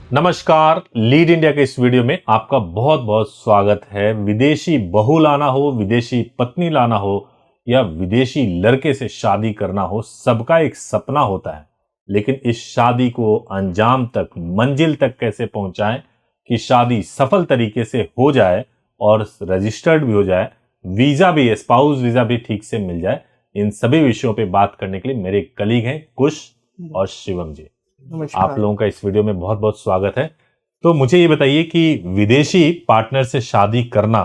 नमस्कार, lead India के इस वीडियो में आपका बहुत बहुत स्वागत है। विदेशी बहू लाना हो, विदेशी पत्नी लाना हो या विदेशी लड़के से शादी करना हो, सबका एक सपना होता है। लेकिन इस शादी को अंजाम तक, मंजिल तक कैसे पहुंचाएं कि शादी सफल तरीके से हो जाए और रजिस्टर्ड भी हो जाए, वीजा भी, स्पाउस वीजा भी ठीक से मिल जाए। इन सभी विषयों पे बात करने के लिए मेरे कलीग हैं कुश और शिवम जी। आप लोगों का इस वीडियो में बहुत बहुत स्वागत है। तो मुझे ये बताइए कि विदेशी पार्टनर से शादी करना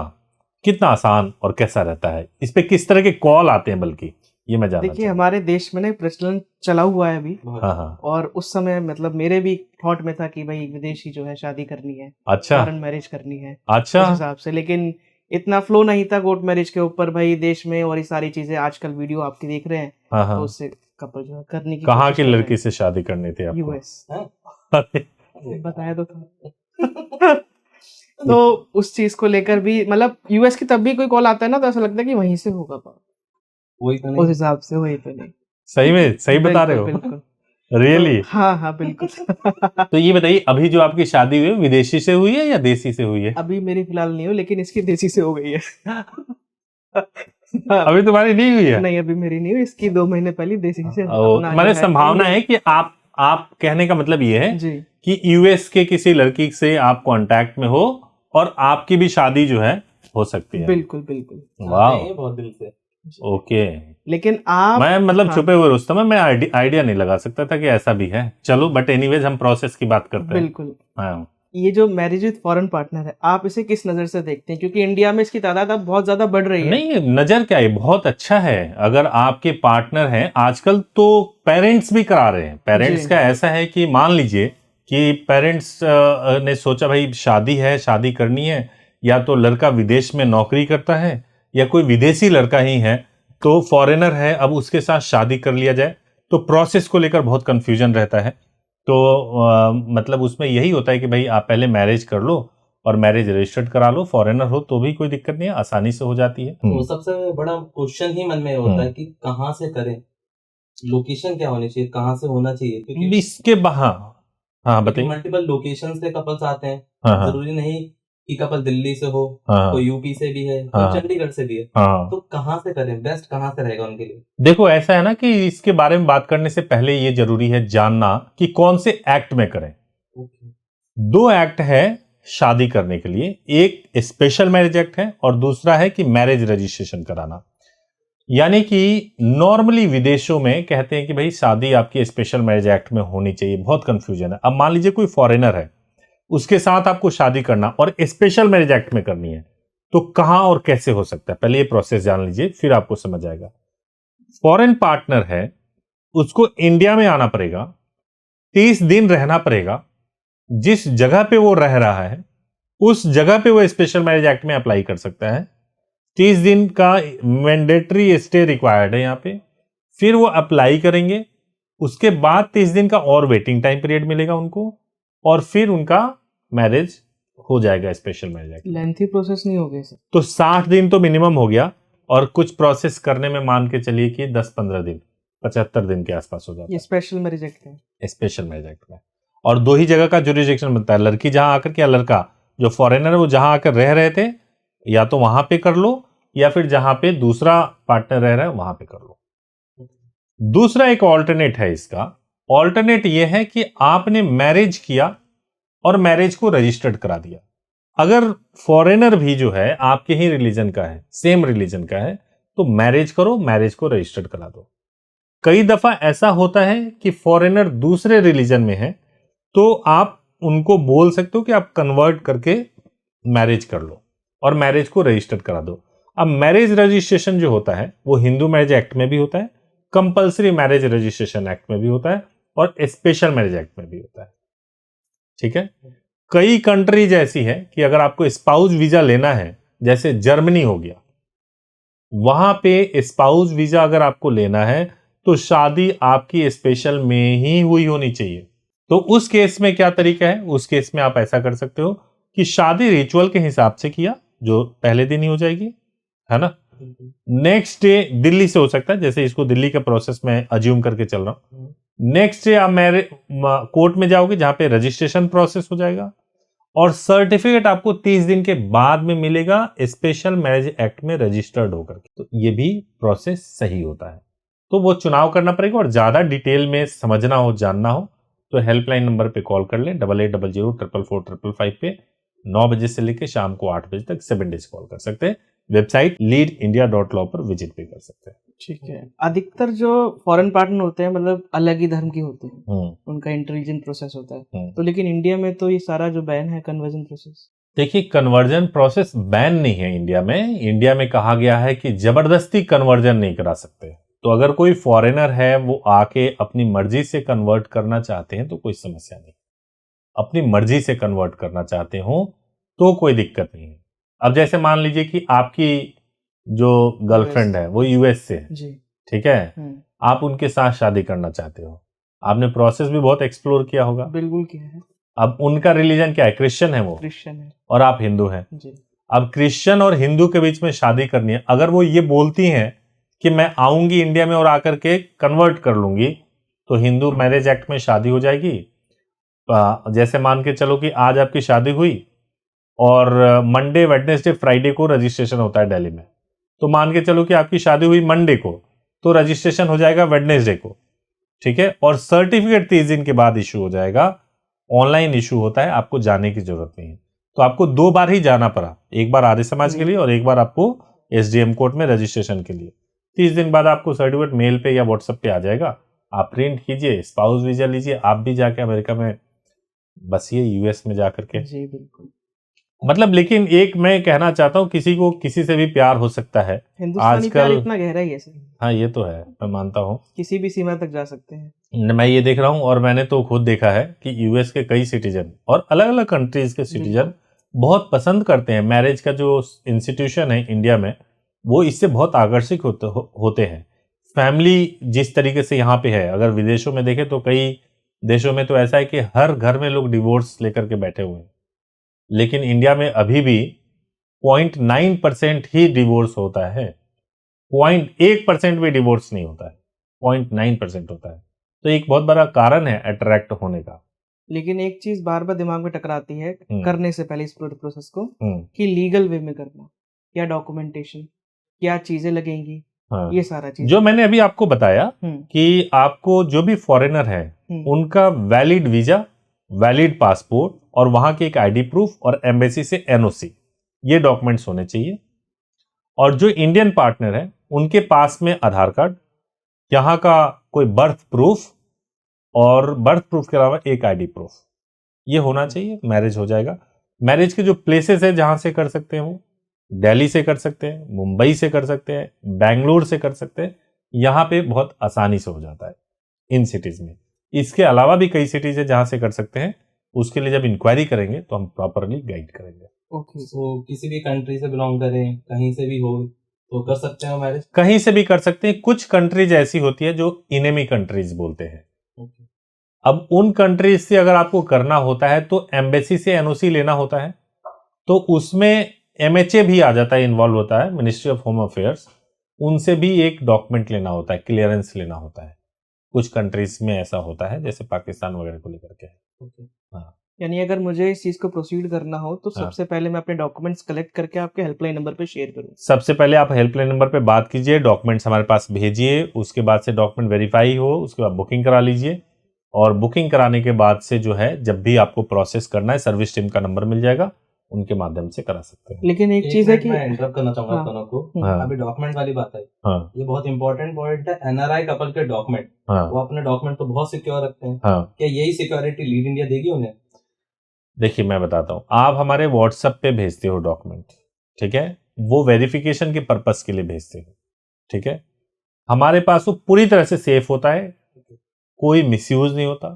कितना आसान और कैसा रहता है, इस पे किस तरह के कॉल आते हैं, बल्कि ये मैं जानना देखिए हमारे देश में ना प्रचलन चला हुआ है अभी। हाँ। और उस समय मतलब मेरे भी थॉट में था कि भाई विदेशी जो है शादी करनी है, अच्छा फॉरेन मैरिज करनी है अच्छा उस हिसाब से। लेकिन इतना फ्लो नहीं था कोर्ट मैरिज के ऊपर भाई देश में, और ये सारी चीजें आजकल वीडियो आपकी देख रहे हैं। हाँ। तो उससे कपल जो है करने की कहाँ कोशिश की कर रहे लड़की से शादी करनी थी हैं। आपको? यूएस अरे, बताया तो था। तो उस चीज को लेकर भी मतलब यूएस की तब भी कोई कॉल आता है ना तो ऐसा लगता है कि वहीं से होगा वही तो उस नहीं। हिसाब से। वही तो नहीं। सही में सही बता रहे बिल्कुल हो? बिल्कुल। रियली? तो हाँ बिल्कुल। तो ये बताइए, अभी जो आपकी शादी हुई है विदेशी से हुई है या देसी से हुई है? अभी मेरी फिलहाल नहीं हो, लेकिन इसकी देसी से हो गई है। अभी तुम्हारी नहीं हुई है? नहीं अभी मेरी नहीं हुई, इसकी 2 महीने पहले देसी से अपना मैंने जो है संभावना है इंडिया- कि आप कहने का मतलब ये है जी कि यूएस के किसी लड़की से आप कांटेक्ट में हो और आपकी भी शादी जो है हो सकती है। बिल्कुल बिल्कुल। वाह, आते हैं बहुत दिल से। ओके। लेकिन आप मैं मतलब हाँ, छुपे हुए रुस्तम है, मैं आइडिया नहीं लगा सकता था कि ऐसा भी है। चलो, बट एनीवेज हम प्रोसेस की बात करते हैं। बिल्कुल। हाँ। ये जो मैरिज विद फॉरेन पार्टनर है, आप इसे किस नजर से देखते हैं? क्योंकि इंडिया में इसकी तादाद अब बहुत ज्यादा बढ़ रही है। नहीं, नजर क्या है, बहुत अच्छा है। अगर आपके पार्टनर हैं, आजकल तो पेरेंट्स भी करा रहे हैं। पेरेंट्स जी। का ऐसा है कि मान लीजिए कि पेरेंट्स ने सोचा भाई शादी है, शादी करनी है, या तो लड़का विदेश में नौकरी करता है या कोई विदेशी लड़का ही है, तो फॉरेनर है, अब उसके साथ शादी कर लिया जाए। तो प्रोसेस को लेकर बहुत कंफ्यूजन रहता है। तो मतलब उसमें यही होता है कि भाई आप पहले मैरिज कर लो और मैरिज रजिस्टर्ड करा लो। फॉरेनर हो तो भी कोई दिक्कत नहीं है, आसानी से हो जाती है। तो सबसे बड़ा क्वेश्चन ही मन में होता है कि कहाँ से करें, लोकेशन क्या होनी चाहिए, कहाँ से होना चाहिए, क्योंकि इसके हाँ बताइए। मल्टीपल लोकेशन से कपल्स आते हैं। हाँ जरूरी नहीं कि कपल दिल्ली से हो, हाँ कोई यूपी से भी है, हाँ कोई चंडीगढ़ से भी है। हाँ। तो कहाँ से करें, बेस्ट कहाँ से रहेगा उनके लिए? देखो, ऐसा है ना कि इसके बारे में बात करने से पहले ये जरूरी है जानना कि कौन से एक्ट में करें। ओके। 2 एक्ट है शादी करने के लिए, एक स्पेशल मैरिज एक्ट है और दूसरा है कि मैरिज रजिस्ट्रेशन कराना। यानी कि नॉर्मली विदेशों में कहते हैं कि भाई शादी आपकी स्पेशल मैरिज एक्ट में होनी चाहिए। बहुत कंफ्यूजन है। अब मान लीजिए कोई फॉरेनर है, उसके साथ आपको शादी करना और स्पेशल मैरिज एक्ट में करनी है, तो कहां और कैसे हो सकता है, पहले ये प्रोसेस जान लीजिए, फिर आपको समझ आएगा। फॉरेन पार्टनर है, उसको इंडिया में आना पड़ेगा, 30 दिन रहना पड़ेगा। जिस जगह पे वो रह रहा है उस जगह पे वो स्पेशल मैरिज एक्ट में अप्लाई कर सकता है। 30 दिन का मैंडेटरी स्टे रिक्वायर्ड है यहां पे। फिर वो अप्लाई करेंगे, उसके बाद 30 दिन का और वेटिंग टाइम पीरियड मिलेगा उनको, और फिर उनका मैरिज हो जाएगा special marriage act. Lengthy process नहीं हो गई सर? तो 60 दिन तो मिनिमम हो गया, और कुछ प्रोसेस करने में मान के चलिए कि 10-15 दिन, 75 दिन के आसपास हो जाता ये स्पेशल मैरिज एक्ट है। है स्पेशल मैरिज एक्ट में। और 2 ही जगह का जुरिडिक्शन बनता है, लड़की जहां आकर के, या लड़का जो फॉरेनर है वो जहां आकर रह रहे थे, या तो वहां पे कर लो, या फिर जहां पे दूसरा पार्टनर रह रहा है वहां पे कर लो। दूसरा एक ऑल्टरनेट है इसका। ऑल्टरनेट ये है कि आपने मैरिज किया और मैरिज को रजिस्टर्ड करा दिया। अगर फॉरेनर भी जो है आपके ही रिलीजन का है, सेम रिलीजन का है, तो मैरिज करो, मैरिज को रजिस्टर्ड करा दो। कई दफा ऐसा होता है कि फॉरेनर दूसरे रिलीजन में है, तो आप उनको बोल सकते हो कि आप कन्वर्ट करके मैरिज कर लो और मैरिज को रजिस्टर्ड करा दो। अब मैरिज रजिस्ट्रेशन जो होता है वो हिंदू मैरिज एक्ट में भी होता है, कंपल्सरी मैरिज रजिस्ट्रेशन एक्ट में भी होता है, और स्पेशल मैरिज एक्ट में भी होता है। ठीक है। कई कंट्रीज ऐसी है कि अगर आपको स्पाउस वीजा लेना है, जैसे जर्मनी हो गया, वहां पे स्पाउस वीजा अगर आपको लेना है तो शादी आपकी स्पेशल में ही हुई होनी चाहिए। तो उस केस में क्या तरीका है, उस केस में आप ऐसा कर सकते हो कि शादी रिचुअल के हिसाब से किया, जो पहले दिन ही हो जाएगी, है ना। नेक्स्ट डे दिल्ली से हो सकता है, जैसे इसको दिल्ली का प्रोसेस में अज्यूम करके चल रहा हूं। नेक्स्ट डे आप मेरे कोर्ट में जाओगे जहां पे रजिस्ट्रेशन प्रोसेस हो जाएगा और सर्टिफिकेट आपको 30 दिन के बाद में मिलेगा स्पेशल मैरिज एक्ट में रजिस्टर्ड होकर। तो ये भी प्रोसेस सही होता है। तो वो चुनाव करना पड़ेगा और ज्यादा डिटेल में समझना हो, जानना हो तो हेल्पलाइन नंबर पे कॉल कर लें 8800444555 पे। 9 बजे से लेकर शाम को 8 बजे तक 7 डेज कॉल कर सकते हैं। वेबसाइट leadindia.law पर विजिट भी कर सकते हैं। ठीक है। अधिकतर जो फॉरेन पार्टनर होते हैं मतलब अलग ही धर्म के होते हैं, उनका इंटेलिजेंट प्रोसेस होता है, तो लेकिन इंडिया में तो ये सारा जो बैन है कन्वर्जन प्रोसेस। देखिए, कन्वर्जन प्रोसेस बैन नहीं है इंडिया में। इंडिया में कहा गया है कि जबरदस्ती कन्वर्जन नहीं करा सकते। तो अगर कोई फॉरेनर है वो आके अपनी मर्जी से कन्वर्ट करना चाहते हैं तो कोई समस्या नहीं। अपनी मर्जी से कन्वर्ट करना चाहते हो तो कोई दिक्कत नहीं है। अब जैसे मान लीजिए कि आपकी जो गर्लफ्रेंड है वो यूएस से है, ठीक है, आप उनके साथ शादी करना चाहते हो, आपने प्रोसेस भी बहुत एक्सप्लोर किया होगा। बिल्कुल किया है। अब उनका रिलीजन क्या है? क्रिश्चियन है, वो क्रिश्चियन है और आप हिंदू हैं। अब क्रिश्चियन और हिंदू के बीच में शादी करनी है, अगर वो ये बोलती हैं कि मैं आऊंगी इंडिया में और आकर के कन्वर्ट कर लूंगी, तो हिंदू मैरिज एक्ट में शादी हो जाएगी। जैसे मान के चलो कि आज आपकी शादी हुई और मंडे, वेडनेसडे, फ्राइडे को रजिस्ट्रेशन होता है दिल्ली में, तो मान के चलो कि आपकी शादी हुई मंडे को, तो रजिस्ट्रेशन हो जाएगा वेडनेसडे को, ठीक है, और सर्टिफिकेट 30 दिन के बाद इशू हो जाएगा। ऑनलाइन इशू होता है, आपको जाने की जरूरत नहीं है। तो आपको 2 बार ही जाना पड़ा, एक बार आर्य समाज के लिए और एक बार आपको एसडीएम कोर्ट में रजिस्ट्रेशन के लिए। 30 दिन बाद आपको सर्टिफिकेट मेल पे या व्हाट्सएप पे आ जाएगा, आप प्रिंट कीजिए, स्पाउस वीजा लीजिए, आप भी जाके अमेरिका में बसिए, यूएस में जाकर के। जी बिल्कुल। मतलब लेकिन एक मैं कहना चाहता हूँ, किसी को किसी से भी प्यार हो सकता है हिंदुस्तानी प्यार आजकल। इतना गहरा ही है सर। हाँ ये तो है, मैं मानता हूँ, किसी भी सीमा तक जा सकते हैं। मैं ये देख रहा हूँ और मैंने तो खुद देखा है कि यूएस के कई सिटीजन और अलग अलग कंट्रीज के सिटीजन बहुत पसंद करते हैं। मैरिज का जो इंस्टीट्यूशन है इंडिया में, वो इससे बहुत आकर्षित होते हैं। फैमिली जिस तरीके से यहाँ पे है, अगर विदेशों में देखें तो कई देशों में तो ऐसा है कि हर घर में लोग डिवोर्स लेकर के बैठे हुए हैं, लेकिन इंडिया में अभी भी 0.9% ही डिवोर्स होता है। 0.1% भी डिवोर्स नहीं होता है, 0.9% होता है। तो एक बहुत बड़ा कारण है अट्रैक्ट होने का। लेकिन एक चीज बार बार दिमाग में टकराती है करने से पहले इस पूरे प्रोसेस को, कि लीगल वे में करना, क्या डॉक्यूमेंटेशन, क्या चीजें लगेंगी, ये सारा चीज जो मैंने अभी आपको बताया कि आपको जो भी फॉरेनर है उनका वैलिड वीजा, वैलिड पासपोर्ट और वहां के एक आईडी प्रूफ और एम्बेसी से एनओसी, ये डॉक्यूमेंट्स होने चाहिए। और जो इंडियन पार्टनर है उनके पास में आधार कार्ड, यहाँ का कोई बर्थ प्रूफ और बर्थ प्रूफ के अलावा एक आईडी प्रूफ, ये होना चाहिए। मैरिज हो जाएगा। मैरिज के जो प्लेसेस है जहां से कर सकते हैं, वो दिल्ली से कर सकते हैं, मुंबई से कर सकते हैं, बेंगलोर से कर सकते हैं। यहाँ पे बहुत आसानी से हो जाता है इन सिटीज में। इसके अलावा भी कई सिटीज है जहां से कर सकते हैं, उसके लिए जब इंक्वायरी करेंगे तो हम प्रॉपरली गाइड करेंगे। ओके। तो किसी भी कंट्री से बिलोंग करें, कहीं से भी हो तो कर सकते हैं मैरिज? कहीं से भी कर सकते हैं। कुछ कंट्रीज ऐसी होती है जो इनेमी कंट्रीज बोलते हैं। अब उन कंट्रीज से अगर आपको करना होता है तो एम्बेसी से एनओसी लेना होता है, तो उसमें एमएचए भी आ जाता है, इन्वॉल्व होता है, मिनिस्ट्री ऑफ होम अफेयर्स। उनसे भी एक डॉक्यूमेंट लेना होता है, क्लियरेंस लेना होता है। कुछ कंट्रीज में ऐसा होता है, जैसे पाकिस्तान वगैरह को लेकर के। हाँ, यानी अगर मुझे इस चीज को प्रोसीड करना हो तो सबसे पहले मैं अपने डॉक्यूमेंट्स कलेक्ट करके आपके हेल्पलाइन नंबर पे शेयर करूं। सबसे पहले आप हेल्पलाइन नंबर पे बात कीजिए, डॉक्यूमेंट्स हमारे पास भेजिए, उसके बाद से डॉक्यूमेंट वेरीफाई हो, उसके बाद बुकिंग करा लीजिए। और बुकिंग कराने के बाद से जो है, जब भी आपको प्रोसेस करना है, सर्विस टीम का नंबर मिल जाएगा, उनके माध्यम से करा सकते हैं। लेकिन एक चीज है कि मैं इंटरप्ट करना चाहूंगा दोनों को। अभी डॉक्यूमेंट वाली बात है, ये बहुत इंपॉर्टेंट पॉइंट है। एनआरआई कपल के डॉक्यूमेंट, वो अपने डॉक्यूमेंट तो बहुत सिक्योर रखते हैं, क्या यही सिक्योरिटी लीड इंडिया देगी उन्हें? देखिए मैं बताता हूं, आप हमारे व्हाट्सएप पे भेजते हो डॉक्यूमेंट, ठीक है, वो वेरिफिकेशन के पर्पस के लिए भेजते हो, ठीक है। हमारे पास वो पूरी तरह से सेफ होता है, कोई मिसयूज नहीं होता,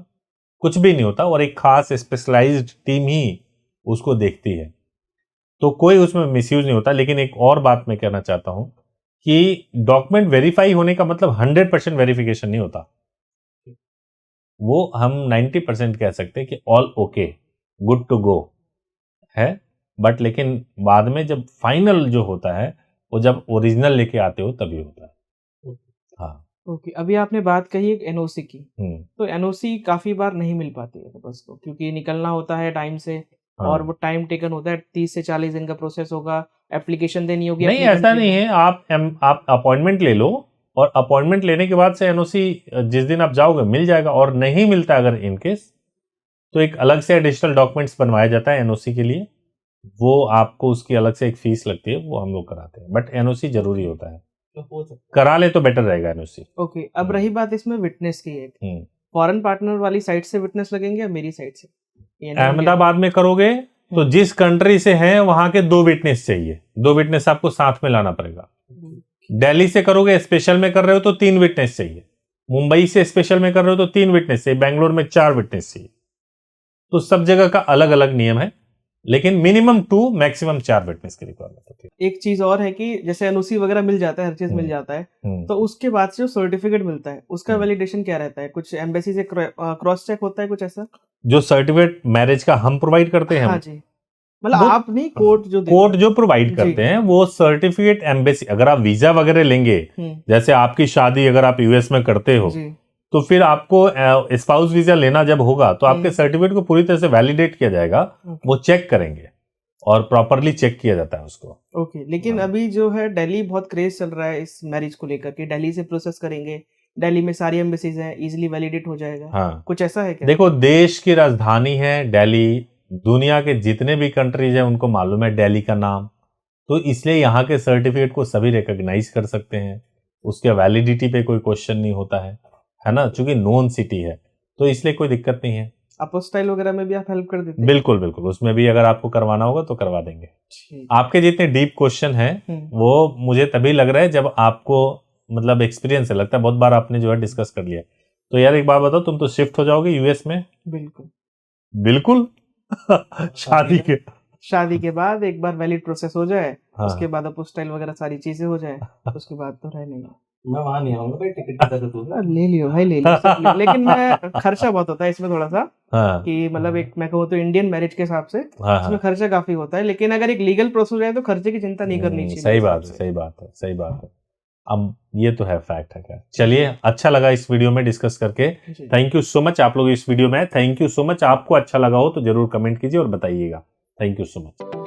कुछ भी नहीं होता, और एक खास स्पेशलाइज्ड टीम ही उसको देखती है, तो कोई उसमें मिसयूज नहीं होता। लेकिन एक और बात मैं कहना चाहता हूं कि डॉक्यूमेंट वेरीफाई होने का मतलब 100% वेरिफिकेशन नहीं होता। वो हम 90% कह सकते हैं कि all okay, good to go है, बट लेकिन बाद में जब फाइनल जो होता है वो जब ओरिजिनल लेके आते हो तभी होता है। हाँ ओके, अभी आपने बात कही एक एनओसी की, तो एनओसी काफी बार नहीं मिल पाती है बस को, क्योंकि निकलना होता है टाइम से और वो टाइम टेकन होता है, 30 से 40 दिन का प्रोसेस होगा, एप्लीकेशन देनी होगी। नहीं ऐसा नहीं है, आप अपॉइंटमेंट ले लो और अपॉइंटमेंट लेने के बाद से एनओसी जिस दिन आप जाओगे मिल जाएगा, और नहीं मिलता अगर इनकेस तो एक अलग से एडिशनल डॉक्यूमेंट्स बनवाया जाता है एनओसी के लिए, वो आपको उसकी अलग से एक फीस लगती है, वो हम लोग कराते हैं, बट एनओसी जरूरी होता है, करा ले तो बेटर रहेगा एनओसी। ओके, अब रही बात इसमें विटनेस की है, फॉरेन पार्टनर वाली साइड से विटनेस लगेंगे या मेरी साइड से? अहमदाबाद में करोगे तो जिस कंट्री से हैं वहां के 2 विटनेस चाहिए, 2 विटनेस आपको साथ में लाना पड़ेगा। दिल्ली से करोगे, स्पेशल में कर रहे हो तो 3 विटनेस चाहिए, मुंबई से स्पेशल में कर रहे हो तो 3 विटनेस चाहिए, बैंगलोर में 4 विटनेस चाहिए। तो सब जगह का अलग अलग नियम है, लेकिन मिनिमम 2 मैक्सिमम 4 विटनेस की रिक्वायरमेंट होती है। एक चीज और है कि जैसे एनओसी वगैरह मिल जाता है, हर चीज मिल जाता है, तो उसके बाद से जो सर्टिफिकेट मिलता है उसका वैलिडेशन क्या रहता है? कुछ एम्बेसी से क्रॉस चेक होता है कुछ ऐसा? जो सर्टिफिकेट मैरिज का हम प्रोवाइड करते हैं, हाँ जी, मतलब आप नहीं, कोर्ट जो प्रोवाइड करते हैं वो सर्टिफिकेट एम्बेसी, अगर आप वीजा वगैरह लेंगे, जैसे आपकी शादी अगर आप यूएस में करते हो तो फिर आपको स्पाउस वीजा लेना जब होगा तो आपके सर्टिफिकेट को पूरी तरह से वैलिडेट किया जाएगा, वो चेक करेंगे और प्रॉपरली चेक किया जाता है उसको। ओके, लेकिन अभी जो है दिल्ली बहुत क्रेज चल रहा है इस मैरिज को लेकर कि दिल्ली से प्रोसेस करेंगे, दिल्ली में सारी एम्बेसीज हैं, इजीली वैलिडेट हो जाएगा। हाँ, कुछ ऐसा है क्या? देखो, देश की राजधानी है दिल्ली, दुनिया के जितने भी कंट्रीज हैं उनको मालूम है दिल्ली का नाम, तो इसलिए यहाँ के सर्टिफिकेट को सभी रिकॉग्नाइज कर सकते हैं, उसके वैलिडिटी पे कोई क्वेश्चन नहीं होता है ना, चूंकि नोन सिटी है तो इसलिए कोई दिक्कत नहीं है। अपोस्टाइल वगैरह में भी आप हेल्प कर देते हैं? बिल्कुल बिल्कुल, उसमें भी अगर आपको करवाना होगा तो करवा देंगे। आपके जितने डीप क्वेश्चन हैं वो मुझे तभी लग रहा है जब आपको मतलब एक्सपीरियंस है, लगता है बहुत बार आपने जो है डिस्कस कर लिया। तो यार एक बात बताओ, तुम तो शिफ्ट हो जाओगे यूएस में? बिल्कुल बिल्कुल। शादी के बाद एक बार वैलिड प्रोसेस हो जाए, उसके बाद अपोस्टाइल वगैरह सारी चीजें हो जाए, उसके बाद तो रह नहीं। मैं वहां नहीं आऊंगा भाई, टिकट की तरह तो ले लियो भाई, ले लियो लेकिन मैं खर्चा बहुत होता है इसमें थोड़ा सा, कि मतलब एक मैं कहूँ तो इंडियन मैरिज के हिसाब से इसमें खर्चा काफी होता है, लेकिन अगर एक लीगल प्रोसेस है तो खर्चे की चिंता नहीं करनी चाहिए। सही बात है, सही बात है, सही बात है। अब ये तो है, फैक्ट है। क्या, चलिए, अच्छा लगा इस वीडियो में डिस्कस करके। थैंक यू सो मच आप लोग इस वीडियो में, थैंक यू सो मच। आपको अच्छा लगा हो तो जरूर कमेंट कीजिए और बताइएगा। Thank you so much.